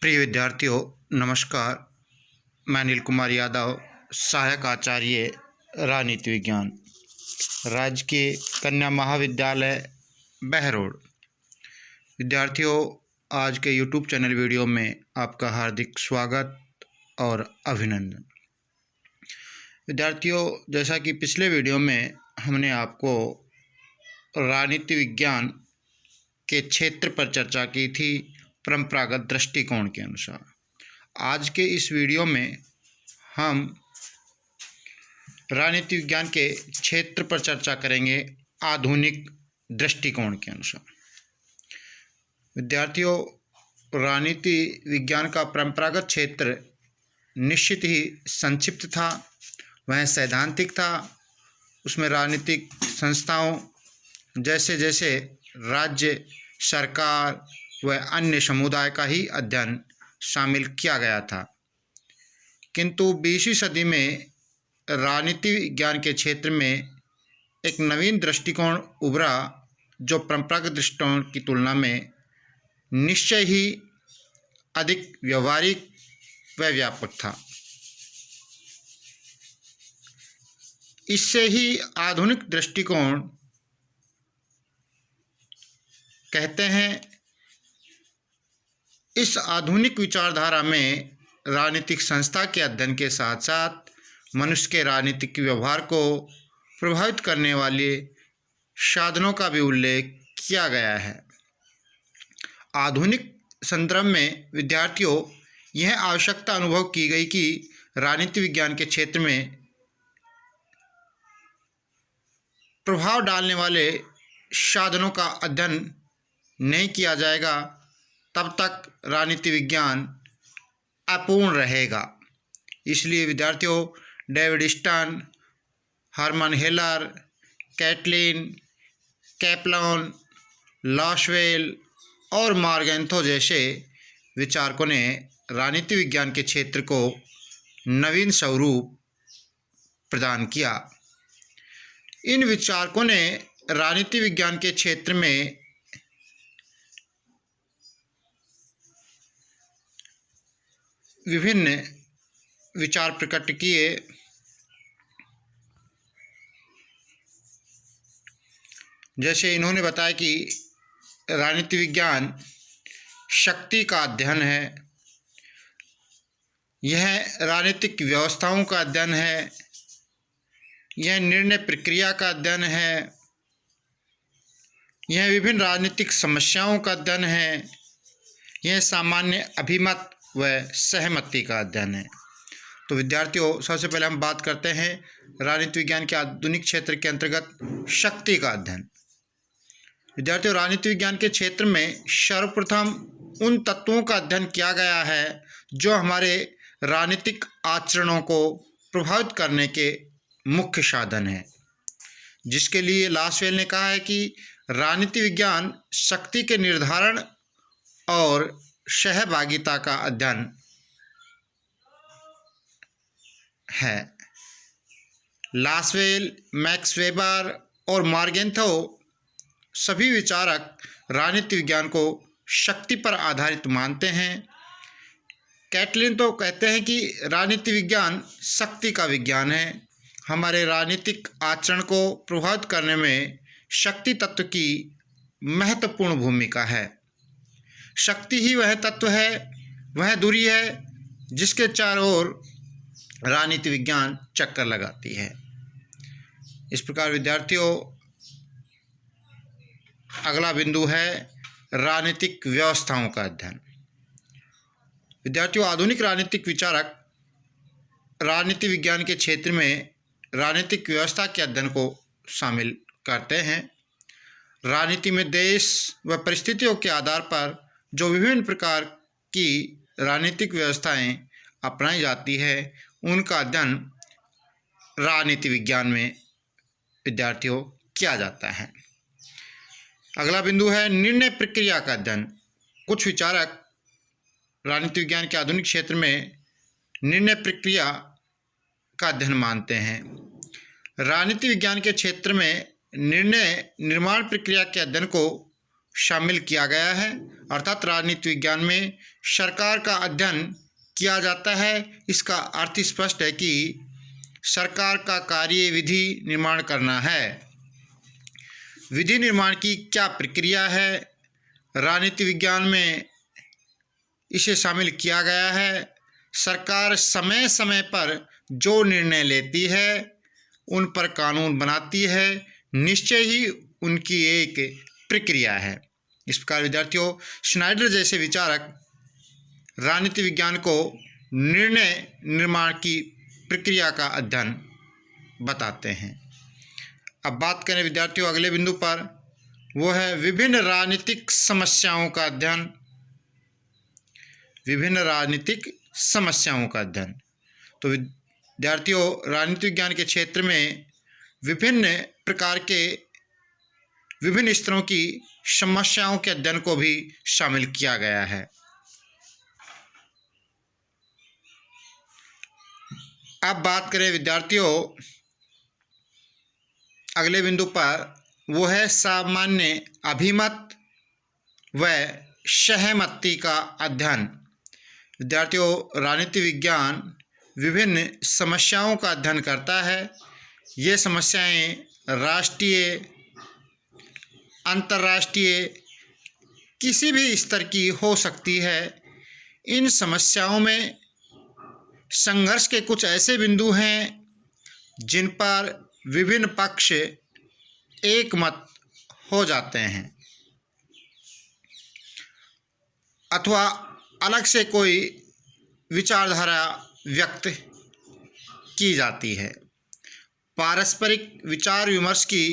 प्रिय विद्यार्थियों, नमस्कार। मैं अनिल कुमार यादव, सहायक आचार्य राजनीति विज्ञान, राजकीय कन्या महाविद्यालय बहरोड। विद्यार्थियों, आज के YouTube चैनल वीडियो में आपका हार्दिक स्वागत और अभिनंदन। विद्यार्थियों, जैसा कि पिछले वीडियो में हमने आपको राजनीति विज्ञान के क्षेत्र पर चर्चा की थी परंपरागत दृष्टिकोण के अनुसार, आज के इस वीडियो में हम राजनीति विज्ञान के क्षेत्र पर चर्चा करेंगे आधुनिक दृष्टिकोण के अनुसार। विद्यार्थियों, राजनीति विज्ञान का परंपरागत क्षेत्र निश्चित ही संक्षिप्त था, वह सैद्धांतिक था। उसमें राजनीतिक संस्थाओं जैसे जैसे राज्य, सरकार व अन्य समुदाय का ही अध्ययन शामिल किया गया था। किंतु 20वीं सदी में राजनीति विज्ञान के क्षेत्र में एक नवीन दृष्टिकोण उभरा, जो परंपरागत दृष्टिकोण की तुलना में निश्चय ही अधिक व्यवहारिक व व्यापक था। इससे ही आधुनिक दृष्टिकोण कहते हैं। इस आधुनिक विचारधारा में राजनीतिक संस्था के अध्ययन के साथ साथ मनुष्य के राजनीतिक व्यवहार को प्रभावित करने वाले साधनों का भी उल्लेख किया गया है। आधुनिक संदर्भ में विद्यार्थियों, यह आवश्यकता अनुभव की गई कि राजनीति विज्ञान के क्षेत्र में प्रभाव डालने वाले साधनों का अध्ययन नहीं किया जाएगा, तब तक राजनीति विज्ञान अपूर्ण रहेगा। इसलिए विद्यार्थियों, David Stern, Hermann Heller, Catlin, Kaplan, Lasswell और मार्गेंथो जैसे विचारकों ने राजनीति विज्ञान के क्षेत्र को नवीन स्वरूप प्रदान किया। इन विचारकों ने राजनीति विज्ञान के क्षेत्र में विभिन्न विचार प्रकट किए। जैसे इन्होंने बताया कि राजनीति विज्ञान शक्ति का अध्ययन है, यह राजनीतिक व्यवस्थाओं का अध्ययन है, यह निर्णय प्रक्रिया का अध्ययन है, यह विभिन्न राजनीतिक समस्याओं का अध्ययन है, यह सामान्य अभिमत व सहमति का अध्ययन है। तो विद्यार्थियों, सबसे पहले हम बात करते हैं राजनीति विज्ञान के आधुनिक क्षेत्र के अंतर्गत शक्ति का अध्ययन। विद्यार्थियों, राजनीति विज्ञान के क्षेत्र में सर्वप्रथम उन तत्वों का अध्ययन किया गया है जो हमारे राजनीतिक आचरणों को प्रभावित करने के मुख्य साधन हैं, जिसके लिए लासवेल ने कहा है कि राजनीति विज्ञान शक्ति के निर्धारण और सहभागिता का अध्ययन है। लासवेल, मैक्स वेबर और मार्गेंथो सभी विचारक राजनीति विज्ञान को शक्ति पर आधारित मानते हैं। कैटलिन तो कहते हैं कि राजनीति विज्ञान शक्ति का विज्ञान है। हमारे राजनीतिक आचरण को प्रभावित करने में शक्ति तत्व की महत्वपूर्ण भूमिका है। शक्ति ही वह तत्व है, वह धुरी है जिसके चारों ओर राजनीति विज्ञान चक्कर लगाती है। इस प्रकार विद्यार्थियों, अगला बिंदु है राजनीतिक व्यवस्थाओं का अध्ययन। विद्यार्थियों, आधुनिक राजनीतिक विचारक राजनीति विज्ञान के क्षेत्र में राजनीतिक व्यवस्था के अध्ययन को शामिल करते हैं। राजनीति में देश व परिस्थितियों के आधार पर जो विभिन्न प्रकार की राजनीतिक व्यवस्थाएं अपनाई जाती है, उनका अध्ययन राजनीति विज्ञान में विद्यार्थियों किया जाता है। अगला बिंदु है निर्णय प्रक्रिया का अध्ययन। कुछ विचारक राजनीति विज्ञान के आधुनिक क्षेत्र में निर्णय प्रक्रिया का अध्ययन मानते हैं। राजनीति विज्ञान के क्षेत्र में निर्णय निर्माण प्रक्रिया के अध्ययन को शामिल किया गया है। अर्थात राजनीति विज्ञान में सरकार का अध्ययन किया जाता है। इसका अर्थ स्पष्ट है कि सरकार का कार्य विधि निर्माण करना है। विधि निर्माण की क्या प्रक्रिया है, राजनीति विज्ञान में इसे शामिल किया गया है। सरकार समय समय पर जो निर्णय लेती है, उन पर कानून बनाती है, निश्चय ही उनकी एक प्रक्रिया है। इस प्रकार विद्यार्थियों, स्नाइडर जैसे विचारक राजनीति विज्ञान को निर्णय निर्माण की प्रक्रिया का अध्ययन बताते हैं। अब बात करें विद्यार्थियों अगले बिंदु पर, वो है विभिन्न राजनीतिक समस्याओं का अध्ययन। विभिन्न राजनीतिक समस्याओं का अध्ययन। तो विद्यार्थियों, राजनीति विज्ञान के क्षेत्र में विभिन्न प्रकार के विभिन्न स्तरों की समस्याओं के अध्ययन को भी शामिल किया गया है। अब बात करें विद्यार्थियों अगले बिंदु पर, वो है सामान्य अभिमत व सहमति का अध्ययन। विद्यार्थियों, राजनीति विज्ञान विभिन्न समस्याओं का अध्ययन करता है। ये समस्याएं राष्ट्रीय, अंतर्राष्ट्रीय, किसी भी स्तर की हो सकती है। इन समस्याओं में संघर्ष के कुछ ऐसे बिंदु हैं जिन पर विभिन्न पक्ष एक मत हो जाते हैं अथवा अलग से कोई विचारधारा व्यक्त की जाती है। पारस्परिक विचार विमर्श की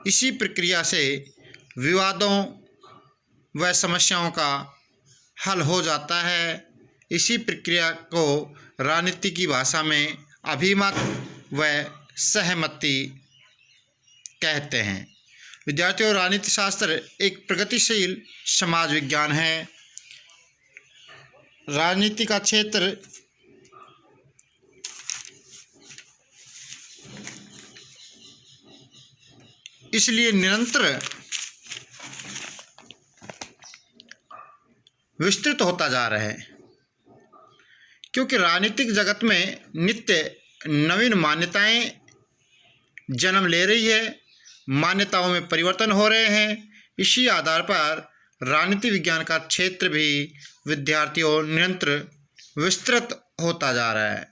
इसी प्रक्रिया से विवादों व समस्याओं का हल हो जाता है। इसी प्रक्रिया को राजनीति की भाषा में अभिमत व सहमति कहते हैं। विद्यार्थियों, राजनीति शास्त्र एक प्रगतिशील समाज विज्ञान है। राजनीति का क्षेत्र इसलिए निरंतर विस्तृत होता जा रहा है क्योंकि राजनीतिक जगत में नित्य नवीन मान्यताएं जन्म ले रही है, मान्यताओं में परिवर्तन हो रहे हैं। इसी आधार पर राजनीति विज्ञान का क्षेत्र भी विद्यार्थियों निरंतर विस्तृत होता जा रहा है।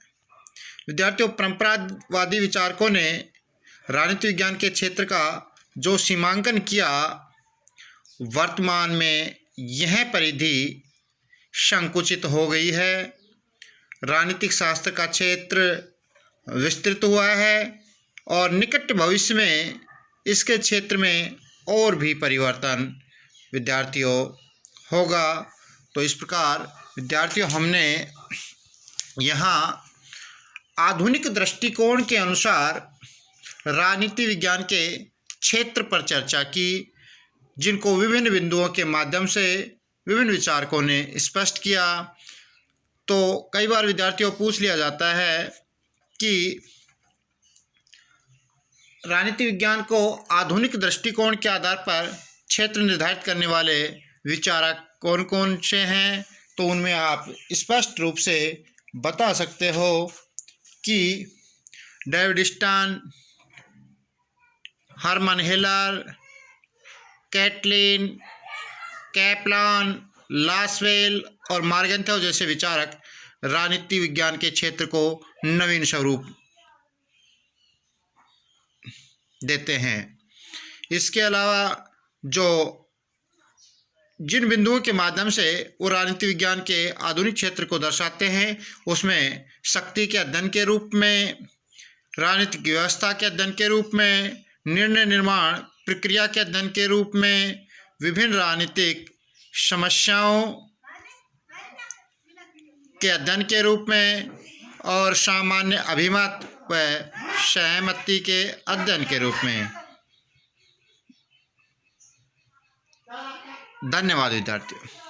विद्यार्थियों, परंपरावादी विचारकों ने राजनीति विज्ञान के क्षेत्र का जो सीमांकन किया, वर्तमान में यह परिधि संकुचित हो गई है। राजनीतिक शास्त्र का क्षेत्र विस्तृत हुआ है और निकट भविष्य में इसके क्षेत्र में और भी परिवर्तन विद्यार्थियों होगा। तो इस प्रकार विद्यार्थियों, हमने यहाँ आधुनिक दृष्टिकोण के अनुसार राजनीति विज्ञान के क्षेत्र पर चर्चा की, जिनको विभिन्न बिंदुओं के माध्यम से विभिन्न विचारकों ने स्पष्ट किया। तो कई बार विद्यार्थियों पूछ लिया जाता है कि राजनीति विज्ञान को आधुनिक दृष्टिकोण के आधार पर क्षेत्र निर्धारित करने वाले विचारक कौन कौन से हैं। तो उनमें आप स्पष्ट रूप से बता सकते हो कि David Stern, Hermann Heller, Catlin Kaplan, Lasswell और मार्गेंथौ जैसे विचारक राजनीति विज्ञान के क्षेत्र को नवीन स्वरूप देते हैं। इसके अलावा जिन बिंदुओं के माध्यम से वो राजनीति विज्ञान के आधुनिक क्षेत्र को दर्शाते हैं, उसमें शक्ति के अध्ययन के रूप में, राजनीतिक व्यवस्था के अध्ययन के रूप में, निर्णय निर्माण प्रक्रिया के अध्ययन के रूप में, विभिन्न राजनीतिक समस्याओं के अध्ययन के रूप में और सामान्य अभिमत व सहमति के अध्ययन के रूप में। धन्यवाद विद्यार्थियों।